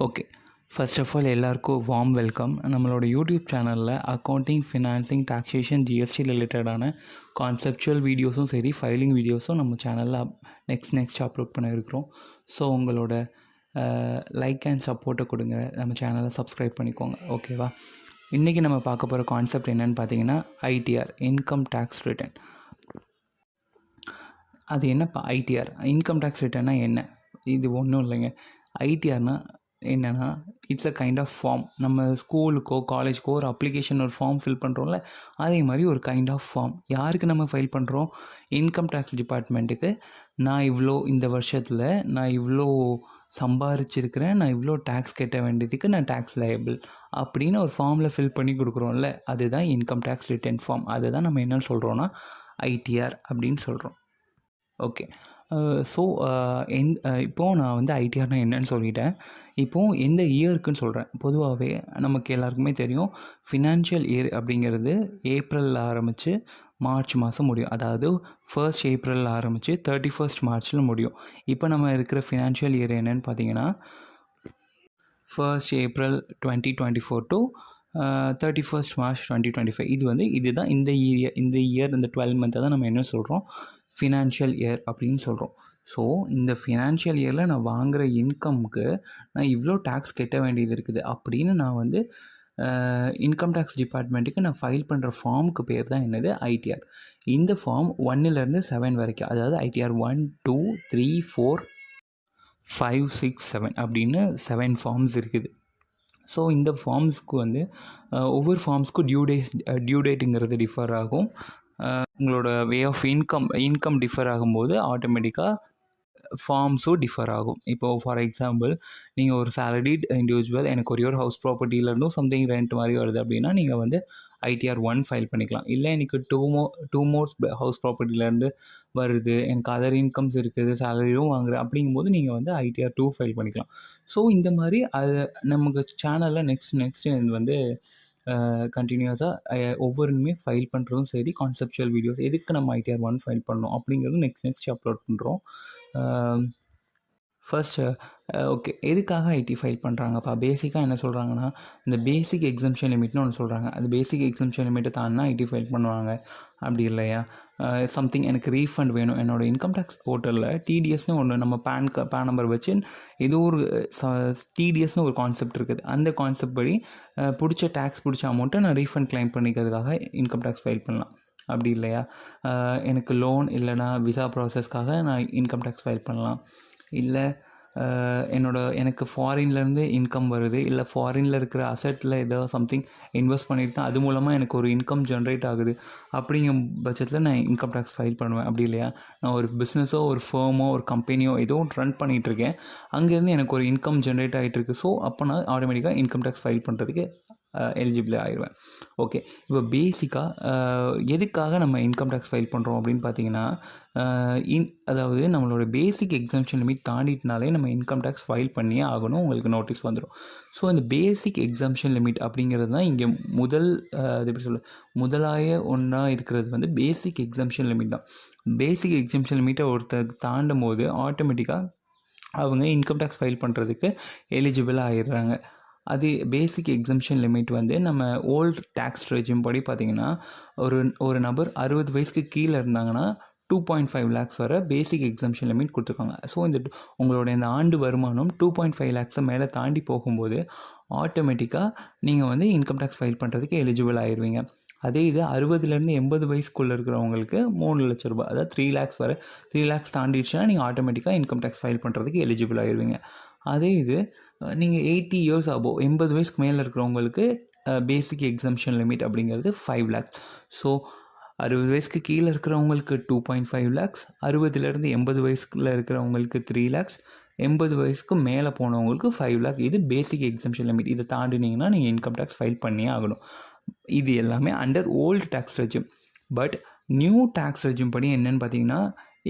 Okay. First of all எல்லாருக்கும் warm welcome. நம்மளோட YouTube சேனலில் அக்கௌண்டிங், ஃபினான்சிங், டாக்ஸேஷன், ஜிஎஸ்டி ரிலேட்டடான கான்செப்சுவல் வீடியோஸும் சரி, ஃபைலிங் வீடியோஸும் நம்ம சேனலில் நெக்ஸ்ட் அப்லோட் பண்ண இருக்கிறோம். ஸோ உங்களோட லைக் அண்ட் சப்போர்ட்டை கொடுங்க, நம்ம சேனலை சப்ஸ்கிரைப் பண்ணிக்கோங்க. ஓகேவா? இன்றைக்கி நம்ம பார்க்க போகிற கான்செப்ட் என்னென்னு பார்த்தீங்கன்னா ஐடிஆர், இன்கம் டேக்ஸ் ரிட்டர்ன். அது என்னப்பா ஐடிஆர்? இன்கம் டேக்ஸ் ரிட்டர்னா என்ன? இது ஒன்றும் இல்லைங்க. ஐடிஆர்னால் என்னென்னா, it's a kind of form. நம்ம ஸ்கூலுக்கோ காலேஜ்க்கோ ஒரு அப்ளிகேஷன், ஒரு ஃபார்ம் ஃபில் பண்ணுறோம்ல, அதே மாதிரி ஒரு கைண்ட் ஆஃப் ஃபார்ம். யாருக்கு நம்ம ஃபைல் பண்ணுறோம்? இன்கம் டேக்ஸ் டிபார்ட்மெண்ட்டுக்கு. நான் இவ்வளோ இந்த வருஷத்தில் நான் இவ்வளோ சம்பாரிச்சிருக்கிறேன், நான் இவ்வளோ டேக்ஸ் கட்ட வேண்டியதுக்கு நான் டேக்ஸ் லையபிள் அப்படின்னு ஒரு ஃபார்மில் ஃபில் பண்ணி கொடுக்குறோம்ல, அதுதான் இன்கம் டேக்ஸ் ரிட்டர்ன் ஃபார்ம். அதுதான் நம்ம என்னென்னு சொல்கிறோன்னா ஐடிஆர் அப்படின்னு சொல்கிறோம். ஓகே. ஸோ இப்போது நான் வந்து ஐடிஆர்னால் என்னன்னு சொல்லிட்டேன். இப்போது எந்த இயருக்குன்னு சொல்கிறேன். பொதுவாகவே நமக்கு எல்லாருக்குமே தெரியும், ஃபினான்ஷியல் இயர் அப்படிங்கிறது ஏப்ரலில் ஆரம்பித்து மார்ச் மாதம் முடியும். அதாவது 1st ஏப்ரலில் ஆரம்பித்து 31st மார்ச்சில் முடியும். இப்போ நம்ம இருக்கிற ஃபினான்ஷியல் இயர் என்னென்னு பார்த்தீங்கன்னா 1st April 2024 to 31st March 2025. இதுதான் இந்த இயர் இந்த 12 மந்த்தை தான் நம்ம என்ன சொல்கிறோம்? ஃபினான்ஷியல் இயர் அப்படின்னு சொல்கிறோம். ஸோ இந்த ஃபினான்ஷியல் இயரில் நான் வாங்குகிற இன்கம்க்கு நான் இவ்வளோ டேக்ஸ் கட்ட வேண்டியது இருக்குது அப்படின்னு நான் வந்து இன்கம் டேக்ஸ் டிபார்ட்மெண்ட்டுக்கு நான் ஃபைல் பண்ணுற ஃபார்முக்கு பேர் தான் என்னது? ஐடிஆர். இந்த ஃபார்ம் 1லேருந்து 7 வரைக்கும், அதாவது ஐடிஆர் 1, 2, 3, 4, 5, 6, 7 அப்படின்னு 7 ஃபார்ம்ஸ் இருக்குது. ஸோ இந்த ஃபார்ம்ஸ்க்கு வந்து ஒவ்வொரு ஃபார்ம்ஸ்க்கும் டியூ டேட்டுங்கிறது டிஃபர் ஆகும். உங்களோட வே ஆஃப் இன்கம் டிஃபர் ஆகும்போது ஆட்டோமேட்டிக்காக ஃபார்ம்ஸும் டிஃபர் ஆகும். இப்போது ஃபார் எக்ஸாம்பிள், நீங்கள் ஒரு சேலரிட் இண்டிவிஜுவல், எனக்கு ஒரு ஹவுஸ் ப்ராப்பர்ட்டியிலேருந்தும் சம்திங் ரெண்ட் மாதிரி வருது அப்படின்னா நீங்கள் வந்து ஐடிஆர் 1 ஃபைல் பண்ணிக்கலாம். இல்லை எனக்கு டூ மோர்ஸ் ஹவுஸ் ப்ராப்பர்ட்டியிலேருந்து வருது, எனக்கு அதர் இன்கம்ஸ் இருக்குது, சேலரியும் வாங்குறேன் அப்படிங்கும்போது நீங்கள் வந்து ஐடிஆர் 2 ஃபைல் பண்ணிக்கலாம். ஸோ இந்த மாதிரி அது நமக்கு சேனலில் நெக்ஸ்ட் இது வந்து கண்டினியூஸாக ஒவ்வொருமே ஃபைல் பண்ணுறதும் சரி, கான்செப்சுவல் வீடியோஸ் எதுக்கு நம்ம ஐடிஆர் 1 ஃபைல் பண்ணணும் அப்படிங்கிறது நெக்ஸ்ட் அப்லோட் பண்ணுறோம். ஃபர்ஸ்ட்டு ஓகே, எதுக்காக ஐடி ஃபைல் பண்ணுறாங்கப்பா? பேசிக்காக என்ன சொல்கிறாங்கன்னா, இந்த பேசிக் எக்ஸம்ஷன் லிமிட்னு ஒன்று சொல்கிறாங்க. அது பேசிக் எக்ஸம்ஷன் லிமிட்டை தாண்டினா ஐடி ஃபைல் பண்ணுவாங்க. அப்படி இல்லையா, சம்திங் எனக்கு ரீஃபண்ட் வேணும், என்னோடய இன்கம் டேக்ஸ் போர்ட்டலில் டிடிஎஸ்னு ஒன்று, நம்ம பேன் நம்பர் வச்சு ஏதோ ஒரு டிடிஎஸ்னு ஒரு கான்செப்ட் இருக்குது. அந்த கான்செப்ட் படி பிடிச்ச அமௌண்ட்டை நான் ரீஃபண்ட் கிளைம் பண்ணிக்கிறதுக்காக இன்கம் டேக்ஸ் ஃபைல் பண்ணலாம். அப்படி இல்லையா, எனக்கு லோன் இல்லைனா விசா ப்ராசஸ்க்காக நான் இன்கம் டேக்ஸ் ஃபைல் பண்ணலாம். இல்லை எனக்கு ஃபாரின்லேருந்து இன்கம் வருது, இல்லை ஃபாரினில் இருக்கிற அசட்டில் ஏதோ சம்திங் இன்வெஸ்ட் பண்ணியிருக்கேன், அது மூலமாக எனக்கு ஒரு இன்கம் ஜென்ரேட் ஆகுது, அப்படிங்கும் பட்சத்தில் நான் இன்கம் டேக்ஸ் ஃபைல் பண்ணுவேன். அப்படி இல்லையா, நான் ஒரு பிஸ்னஸோ ஒரு ஃபேமோ ஒரு கம்பெனியோ ஏதோ ரன் பண்ணிகிட்ருக்கேன், அங்கேருந்து எனக்கு ஒரு இன்கம் ஜென்ரேட் ஆகிட்டுருக்கு. ஸோ அப்போ நான் ஆட்டோமேட்டிக்காக இன்கம் டேக்ஸ் ஃபைல் பண்ணுறதுக்கு எலிஜிபிள் ஆயிடுவேன். ஓகே. இப்போ பேசிக்காக எதுக்காக நம்ம இன்கம் டேக்ஸ் ஃபைல் பண்ணுறோம் அப்படின்னு பார்த்தீங்கன்னா, அதாவது நம்மளோட பேசிக் எக்ஸம்ஷன் லிமிட் தாண்டிட்டுனாலே நம்ம இன்கம் டேக்ஸ் ஃபைல் பண்ணியே ஆகணும், உங்களுக்கு நோட்டீஸ் வந்துடும். ஸோ இந்த பேசிக் எக்ஸம்ஷன் லிமிட் அப்படிங்கிறது தான் இங்கே முதலாய ஒன்றா இருக்கிறது வந்து பேசிக் எக்ஸம்ஷன் லிமிட் தான். பேசிக் எக்ஸம்ஷன் லிமிட்டை ஒருத்தர் தாண்டும் போது ஆட்டோமேட்டிக்காக அவங்க இன்கம் டேக்ஸ் ஃபைல் பண்ணுறதுக்கு எலிஜிபிளாக ஆகிடுறாங்க. அது பேசிக் எக்ஸம்ஷன் லிமிட் வந்து நம்ம ஓல்டு டேக்ஸ் ரெஜிம் படி பார்த்திங்கன்னா, ஒரு நபர் 60 வயசுக்கு கீழே இருந்தாங்கன்னா 2.5 lakhs வரை பேசிக் எக்ஸம்ஷன் லிமிட் கொடுத்துருக்காங்க. ஸோ உங்களோட இந்த ஆண்டு வருமானம் 2.5 lakhs மேலே தாண்டி போகும்போது ஆட்டோமேட்டிக்காக நீங்கள் வந்து இன்கம் டேக்ஸ் ஃபைல் பண்ணுறதுக்கு எலிஜிபிள் ஆயிடுவீங்க. அதே இது 60லேருந்து 80 வயசுக்குள்ளே இருக்கிறவங்களுக்கு 3 லட்ச ரூபாய், அதாவது 3 lakhs வரை, 3 lakhs தாண்டிடுச்சுன்னா நீங்கள் ஆட்டோமேட்டிக்காக இன்கம் டேக்ஸ் ஃபைல் பண்ணுறதுக்கு எலிஜிபிள் ஆயிடுவீங்க. அதே இது நீங்கள் 80 years above, 80 வயசுக்கு மேலே இருக்கிறவங்களுக்கு பேசிக் எக்ஸம்ஷன் லிமிட் அப்படிங்கிறது 5 lakhs. ஸோ 60 வயசுக்கு கீழே இருக்கிறவங்களுக்கு 2.5 lakhs, 60லேருந்து 80 வயசுக்குள்ளே இருக்கிறவங்களுக்கு 3 lakhs, 80 வயசுக்கு மேலே போனவங்களுக்கு 5 lakhs. இது பேசிக் எக்ஸம்ஷன் லிமிட். இதை தாண்டினீங்கன்னா நீங்கள் இன்கம் டேக்ஸ் ஃபைல் பண்ணியே ஆகணும். இது எல்லாமே under old tax regime. But new tax regime படி என்னென்னு பார்த்தீங்கன்னா,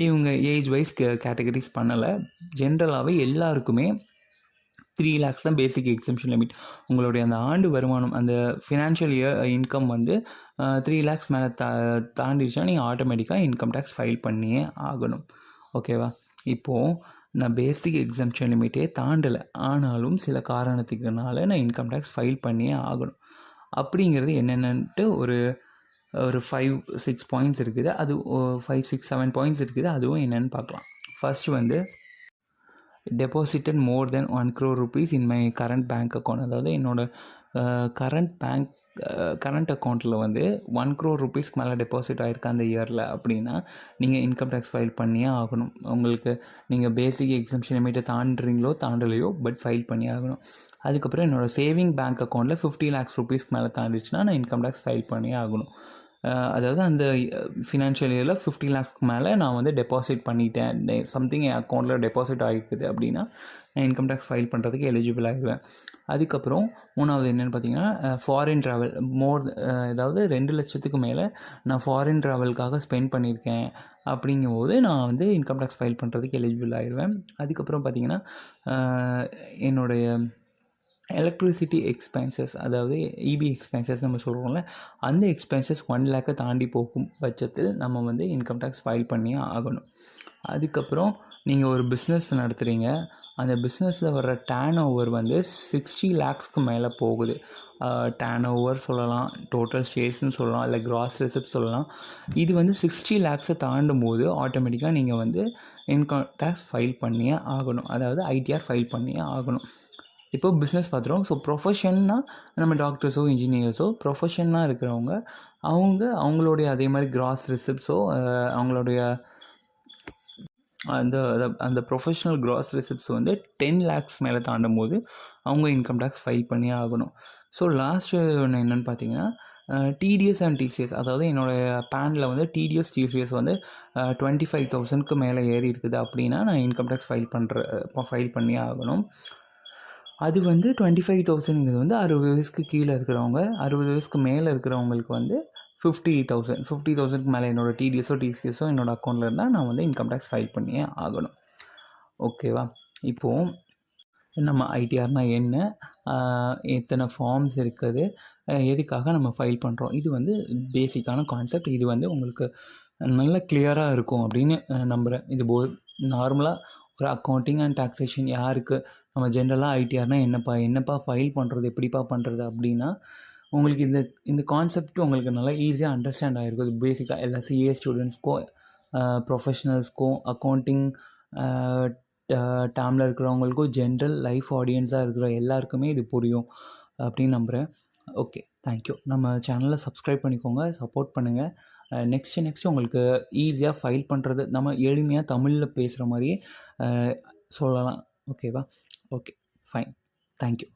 இவங்க ஏஜ் வைஸ் கேட்டகரிஸ் பண்ணலை. ஜென்ரலாகவே எல்லாருக்குமே 3 lakhs தான் பேசிக் எக்ஸம்ஷன் லிமிட். உங்களுடைய அந்த ஆண்டு வருமானம், அந்த ஃபினான்ஷியல் இயர் இன்கம் வந்து 3 lakhs மேலே தாண்டிடுச்சுன்னா நீங்கள் ஆட்டோமேட்டிக்காக இன்கம் டேக்ஸ் ஃபைல் பண்ணியே ஆகணும். ஓகேவா? இப்போது நான் பேசிக் எக்ஸம்ஷன் லிமிட்டே தாண்டலை, ஆனாலும் சில காரணத்துக்குனால நான் இன்கம் டேக்ஸ் ஃபைல் பண்ணியே ஆகணும். அப்படிங்கிறது என்னென்னன்ட்டு ஒரு 5-6 பாயிண்ட்ஸ் இருக்குது. அது 5-6-7 பாயிண்ட்ஸ் இருக்குது. அதுவும் என்னென்னு பார்க்கலாம். ஃபர்ஸ்ட் வந்து deposited more then 1 crore rupees in my current bank account. அதாவது என்னோடய கரண்ட் அக்கௌண்ட்டில் வந்து 1 crore rupeesக்கு மேலே டெபாசிட் ஆகிருக்கு அந்த இயரில் அப்படின்னா நீங்கள் இன்கம் டேக்ஸ் ஃபைல் பண்ணியே ஆகணும். உங்களுக்கு நீங்கள் பேசிக் எக்ஸம்ஷன் லிமிட்டை தாண்டலையோ பட் ஃபைல் பண்ணி ஆகணும். அதுக்கப்புறம் என்னோடய சேவிங் பேங்க் அக்கௌண்ட்டில் 50 lakhs rupeesக்கு மேலே தாண்டிடுச்சுன்னா நான் இன்கம் டேக்ஸ் ஃபைல் பண்ணியே ஆகணும். அதாவது அந்த ஃபினான்ஷியல் இயரில் 50 lakhsக்கு மேலே நான் வந்து டெபாசிட் பண்ணிட்டேன், சம்திங் என் அக்கௌண்ட்டில் டெபாசிட் ஆகிருக்குது அப்படின்னா நான் இன்கம் டேக்ஸ் ஃபைல் பண்ணுறதுக்கு எலிஜிபிள் ஆகிடுவேன். அதுக்கப்புறம் மூணாவது என்னென்னு பார்த்தீங்கன்னா ஃபாரின் ட்ராவல் ஏதாவது 2 லட்சத்துக்கு மேலே நான் ஃபாரின் ட்ராவலுக்காக ஸ்பெண்ட் பண்ணியிருக்கேன் அப்படிங்கும்போது நான் வந்து இன்கம் டேக்ஸ் ஃபைல் பண்ணுறதுக்கு எலிஜிபிள் ஆகிடுவேன். அதுக்கப்புறம் பார்த்திங்கன்னா என்னுடைய எலக்ட்ரிசிட்டி எக்ஸ்பென்சஸ், அதாவது இபி எக்ஸ்பென்சஸ் நம்ம சொல்கிறோம்ல, அந்த எக்ஸ்பென்சஸ் 1 lakh தாண்டி போகும் பட்சத்தில் நம்ம வந்து இன்கம் டேக்ஸ் ஃபைல் பண்ணியே ஆகணும். அதுக்கப்புறம் நீங்கள் ஒரு பிஸ்னஸ் நடத்துகிறீங்க, அந்த பிஸ்னஸில் வர்ற டேர்ன் ஓவர் வந்து 60 lakhsக்கு மேலே போகுது. டேர்ன் ஓவர் சொல்லலாம், டோட்டல் ஷேர்ஸ்னு சொல்லலாம், இல்லை கிராஸ் ரிசிப்ட் சொல்லலாம். இது வந்து 60 lakhs தாண்டும் போது ஆட்டோமேட்டிக்காக நீங்கள் வந்து இன்கம் டேக்ஸ் ஃபைல் பண்ணியே ஆகணும். அதாவது ஐடிஆர் ஃபைல் பண்ணியே ஆகணும். இப்போ பிஸ்னஸ் பார்த்துருவோம். ஸோ ப்ரொஃபஷன்னா நம்ம டாக்டர்ஸோ இன்ஜினியர்ஸோ ப்ரொஃபஷனாக இருக்கிறவங்க அவங்களுடைய அதே மாதிரி கிராஸ் ரிசிப்ட்ஸோ அவங்களுடைய அந்த ப்ரொஃபஷ்னல் கிராஸ் ரிசிப்ட்ஸ் வந்து 10 lakhs மேலே தாண்டும் போது அவங்க இன்கம் டேக்ஸ் ஃபைல் பண்ணியே ஆகணும். ஸோ லாஸ்ட்டு ஒன்று என்னென்னு பார்த்தீங்கன்னா டிடிஎஸ் அண்ட் டிசிஎஸ், அதாவது என்னோடய பேனில் வந்து டிடிஎஸ் டிசிஎஸ் வந்து 25,000க்கு மேலே ஏறி இருக்குது அப்படின்னா நான் இன்கம் டேக்ஸ் ஃபைல் பண்ணியே ஆகணும். அது வந்து 25,000ங்கிறது வந்து 60 வயசுக்கு கீழே இருக்கிறவங்க, 60 வயசுக்கு மேலே இருக்கிறவங்களுக்கு வந்து 50,000க்கு மேலே என்னோடய டிசிஎஸோ என்னோடய அக்கௌண்ட்டில் இருந்தால் நான் வந்து இன்கம் டேக்ஸ் ஃபைல் பண்ணியே ஆகணும். ஓகேவா? இப்போது நம்ம ஐடிஆர்னால் என்ன, எத்தனை ஃபார்ம்ஸ் இருக்குது, எதுக்காக நம்ம ஃபைல் பண்ணுறோம், இது வந்து பேசிக்கான கான்செப்ட். இது வந்து உங்களுக்கு நல்ல கிளியராக இருக்கும் அப்படின்னு நம்புகிறேன். இது நார்மலாக ஒரு அக்கௌண்டிங் அண்ட் டாக்ஸேஷன் யாருக்கு நம்ம ஜென்ரலாக ஐடிஆர்னால் என்னப்பா ஃபைல் பண்ணுறது, எப்படிப்பா பண்ணுறது அப்படின்னா உங்களுக்கு இந்த கான்செப்ட் உங்களுக்கு நல்லா ஈஸியாக அண்டர்ஸ்டாண்ட் ஆகிருக்கும். இது பேசிக்காக எல்லா சிஏ ஸ்டூடெண்ட்ஸ்க்கும் ப்ரொஃபஷ்னல்ஸ்க்கும் அக்கௌண்டிங் டேர்மில் இருக்கிறவங்களுக்கும் ஜென்ரல் லைஃப் ஆடியன்ஸாக இருக்கிற எல்லாருக்குமே இது புரியும் அப்படின்னு நம்புகிறேன். Okay, thank you. நம்ம சேனலை சப்ஸ்கிரைப் பண்ணிக்கோங்க, சப்போர்ட் பண்ணுங்கள். நெக்ஸ்ட்டு உங்களுக்கு ஈஸியாக ஃபைல் பண்ணுறது நம்ம எளிமையாக தமிழில் பேசுகிற மாதிரியே சொல்லலாம். ஓகேவா? Okay, fine. தேங்க்யூ.